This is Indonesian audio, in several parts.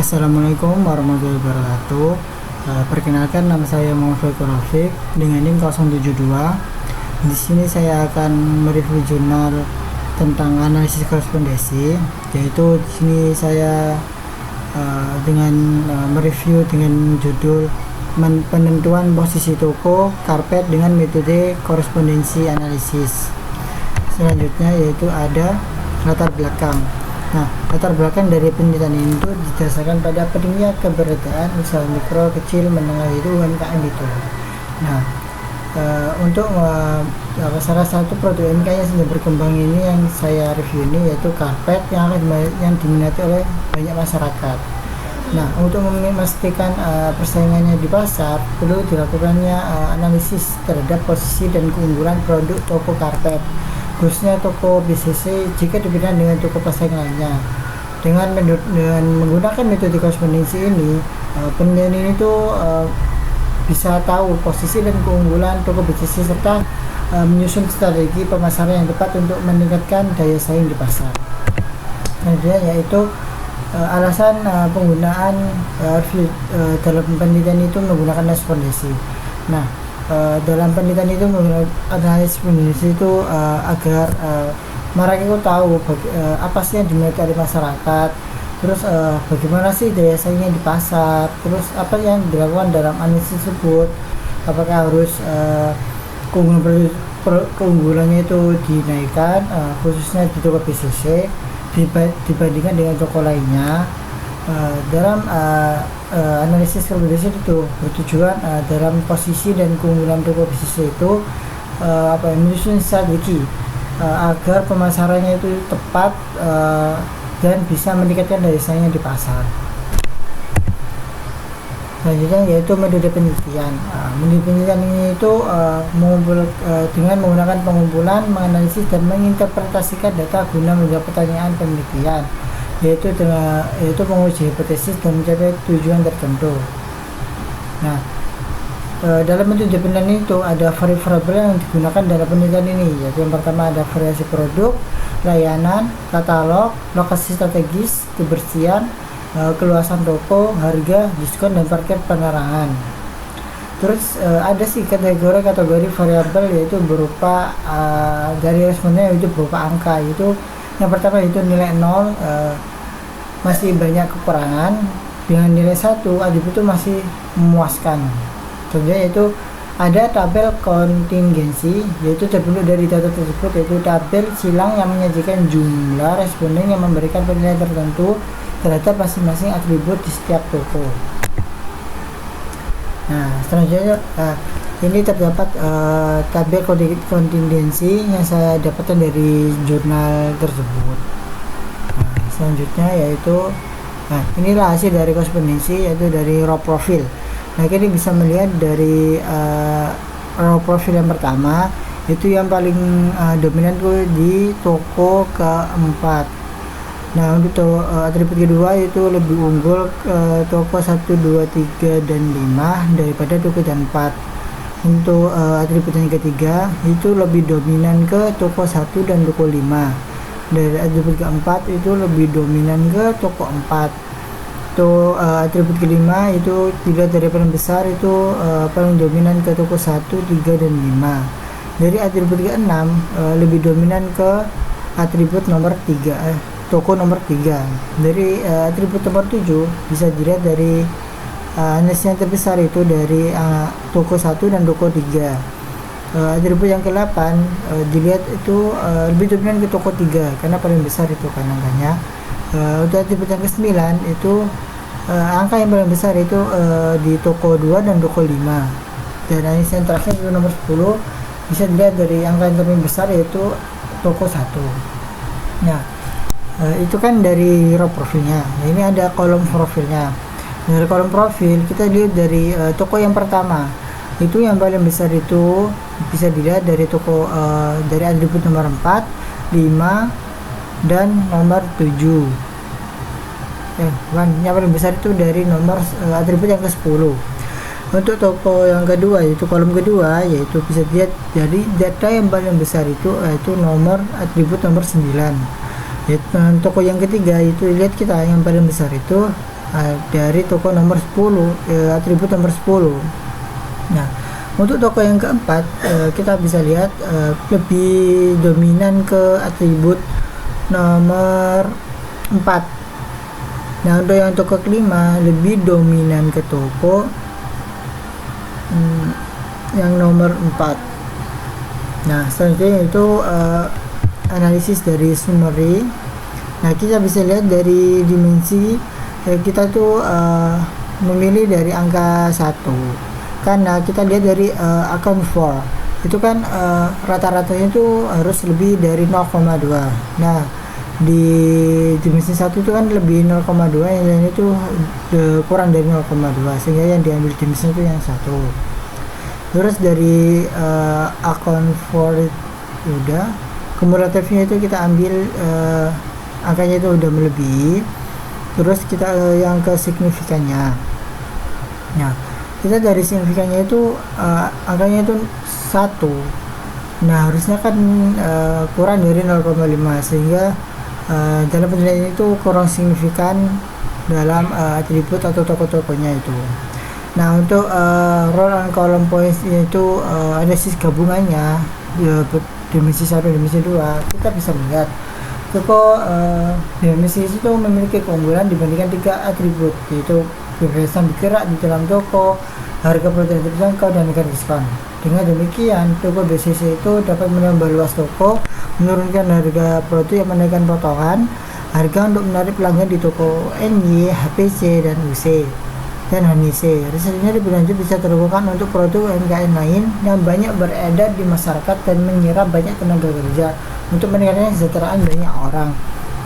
Assalamualaikum warahmatullahi wabarakatuh. Perkenalkan, nama saya Muhammad Rafiq dengan NIM 072. Di sini saya akan mereview jurnal tentang analisis korespondensi, yaitu di sini saya dengan mereview dengan judul penentuan posisi toko karpet dengan metode korespondensi analisis. Selanjutnya yaitu ada latar belakang. Nah, latar belakang dari penelitian ini itu didasarkan pada pentingnya keberadaan usaha mikro, kecil, menengah itu UMKM itu. Nah, untuk salah satu produk UMKM yang sedang berkembang ini yang saya review ini yaitu karpet yang diminati oleh banyak masyarakat. Nah, untuk memastikan persaingannya di pasar perlu dilakukannya analisis terhadap posisi dan keunggulan produk toko karpet, khususnya toko BCC jika dibandingkan dengan toko pesaing lainnya. Dengan menggunakan metode korespondensi ini, penelitian ini bisa tahu posisi dan keunggulan toko BCC serta menyusun strategi pemasaran yang tepat untuk meningkatkan daya saing di pasar. Kemudian yaitu alasan penggunaan dalam penelitian itu menggunakan korespondensi. Nah, dalam penelitian itu analisis korespondensi itu agar mereka itu tahu apa sih yang diminati oleh masyarakat, terus bagaimana sih daya saingnya di pasar, terus apa yang dilakukan dalam analisis tersebut, apakah harus keunggulannya itu dinaikkan khususnya di toko BCC dibandingkan dengan toko lainnya. Dalam analisis korespondensi itu bertujuan dalam posisi dan keunggulan toko bisnis itu menyusun strategi agar pemasarannya itu tepat dan bisa meningkatkan daya saingnya di pasar. Selanjutnya yaitu metode penelitian. Metode penelitian ini itu dengan menggunakan pengumpulan, menganalisis dan menginterpretasikan data guna menjawab pertanyaan penelitian, yaitu menguji hipotesis dan mencapai tujuan tertentu. Nah, dalam metode penelitian itu ada variabel yang digunakan dalam penelitian ini, yaitu yang pertama ada variasi produk, layanan, katalog, lokasi strategis, kebersihan, keluasan toko, harga, diskon, dan parkir penerangan. Terus ada sih kategori variabel, yaitu berupa dari responnya itu berupa angka. Itu yang pertama itu nilai 0, masih banyak kekurangan, dengan nilai 1 atribut itu masih memuaskan. Contohnya itu ada tabel kontingensi, yaitu terbentuk dari data tersebut, yaitu tabel silang yang menyajikan jumlah responden yang memberikan penilaian tertentu terhadap masing-masing atribut di setiap toko. Nah, selanjutnya ini terdapat tabel kontingensi yang saya dapatkan dari jurnal tersebut. Nah, selanjutnya yaitu inilah hasil dari korespondensi, yaitu dari raw profile. Nah, kita bisa melihat dari raw profile yang pertama itu yang paling dominan di toko keempat. Nah, untuk atribut kedua itu lebih unggul toko 1, 2, 3, dan 5 daripada toko 4. Untuk atribut yang ketiga itu lebih dominan ke toko 1 dan toko 5. Dari atribut keempat itu lebih dominan ke toko 4. Untuk atribut kelima itu dilihat dari paling besar itu paling dominan ke toko 1, 3, dan 5. Dari atribut ke-6 lebih dominan ke atribut nomor 3, toko nomor 3. Dari atribut nomor 7 bisa dilihat dari analisis yang terbesar itu dari toko 1 dan toko 3. Atribut yang ke-8 dilihat itu lebih dominan ke toko 3 karena paling besar itu kan angkanya. Untuk atribut yang ke-9 itu angka yang paling besar itu di toko 2 dan toko 5. Dan analisis yang terakhir itu nomor 10 bisa dilihat dari angka yang paling besar yaitu toko 1. Nah, itu kan dari raw profilnya. Nah, ini ada kolom profilnya. Dari kolom profil kita lihat dari toko yang pertama itu yang paling besar itu bisa dilihat dari toko dari atribut nomor 4, 5, dan nomor 7. Yang paling besar itu dari nomor atribut yang ke-10. Untuk toko yang kedua yaitu kolom kedua, yaitu bisa dilihat dari data yang paling besar itu yaitu nomor atribut nomor 9. Toko yang ketiga itu lihat kita yang paling besar itu dari toko nomor 10, atribut nomor 10. Nah, untuk toko yang keempat, kita bisa lihat lebih dominan ke atribut nomor 4. Nah, untuk yang toko kelima lebih dominan ke toko yang nomor 4. Nah, selanjutnya itu analisis dari summary. Nah, kita bisa lihat dari dimensi kita tuh memilih dari angka 1, karena kita lihat dari account for itu kan rata-ratanya itu harus lebih dari 0,2. Nah, di dimensi 1 itu kan lebih 0,2, yang lain itu kurang dari 0,2, sehingga yang diambil dimensi itu yang 1. Terus dari account for udah, kumulatifnya itu kita ambil angkanya itu udah melebihi. Terus kita yang ke signifikannya. Nah, kita dari signifikannya itu angkanya itu 1. Nah, harusnya kan kurang dari 0,5, sehingga dalam penilaian itu kurang signifikan dalam atribut atau toko-tokonya itu. Nah, untuk row and column points itu analisis gabungannya dimensi 1 dimensi 2, kita bisa melihat toko dimensi itu memiliki keunggulan dibandingkan 3 atribut, yaitu kebebasan bergerak di dalam toko, harga produk terjangkau, dan harga diskon. Dengan demikian, toko BCC itu dapat menambah luas toko, menurunkan harga produk yang menaikkan potongan harga untuk menarik pelanggan di toko NY, HPC, dan UC dan HNC. Risetnya lebih lanjut bisa dilakukan untuk produk UMKM lain yang banyak beredar di masyarakat dan menyerap banyak tenaga kerja untuk meningkatkan kesejahteraan banyak orang.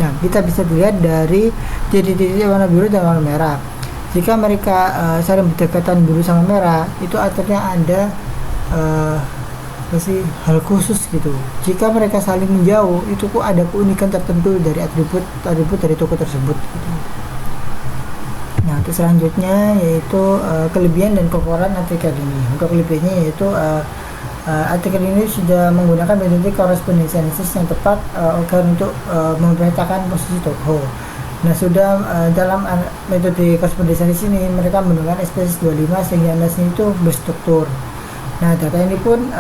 Nah, kita bisa dilihat dari titik-titik warna biru dan warna merah. Jika mereka saling berdekatan biru sama merah, itu artinya ada hal khusus gitu. Jika mereka saling menjauh, itu kok ada keunikan tertentu dari atribut dari toko tersebut gitu. Nah, untuk selanjutnya yaitu kelebihan dan kekurangan artikel ini. Untuk kelebihannya yaitu artikel ini sudah menggunakan metode korespondensi analisis yang tepat agar untuk memetakan posisi toko. Nah, sudah dalam metode korespondensi analisis ini mereka menggunakan SPSS 25 sehingga analisis itu berstruktur. Nah, data ini pun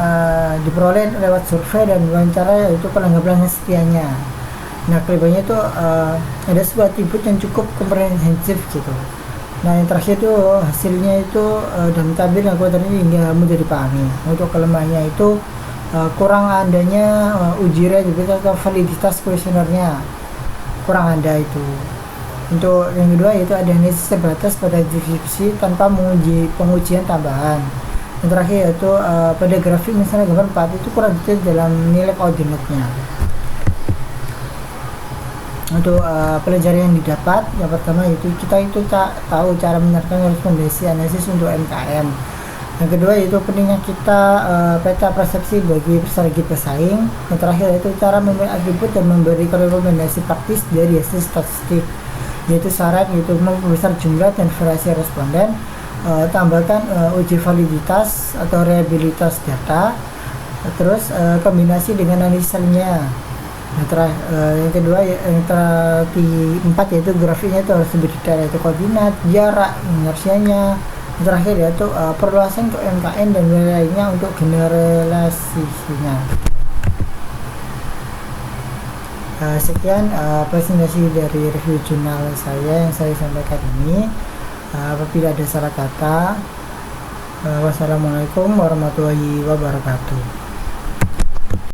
diperoleh lewat survei dan wawancara, yaitu pelanggan-pelanggan setianya. Nah, kelebihannya itu ada sebuah atribut yang cukup komprehensif gitu. Nah, yang terakhir itu hasilnya itu dan tabel yang kuat ini hingga mudah dipahami. Untuk kelemahannya itu kurang adanya uji reliabilitas atau validitas kuesionernya, kurang ada itu. Untuk yang kedua yaitu ada analisis terbatas pada deskripsi tanpa menguji pengujian tambahan. Yang terakhir yaitu pada grafik misalnya gambar 4 itu kurang detail dalam nilai koordinatnya. Untuk pelajaran yang didapat, yang pertama yaitu kita itu tahu cara menerapkan korespondensi analisis untuk MKM. Yang kedua yaitu pentingnya kita peta persepsi bagi strategi pesaing. Yang terakhir yaitu cara memilih atribut dan memberi rekomendasi praktis dari hasil statistik, yaitu syarat yaitu membesar jumlah dan variasi responden. Tambahkan uji validitas atau reliabilitas data, terus kombinasi dengan analisanya. Yang kedua yang keempat yaitu grafiknya itu harus lebih detail, yaitu koordinat, jarak, inersianya. Yang terakhir yaitu perluasan ke UMKM dan lainnya untuk generalisasinya. Sekian presentasi dari review jurnal saya yang saya sampaikan ini. Apabila ada salah kata, wassalamualaikum warahmatullahi wabarakatuh.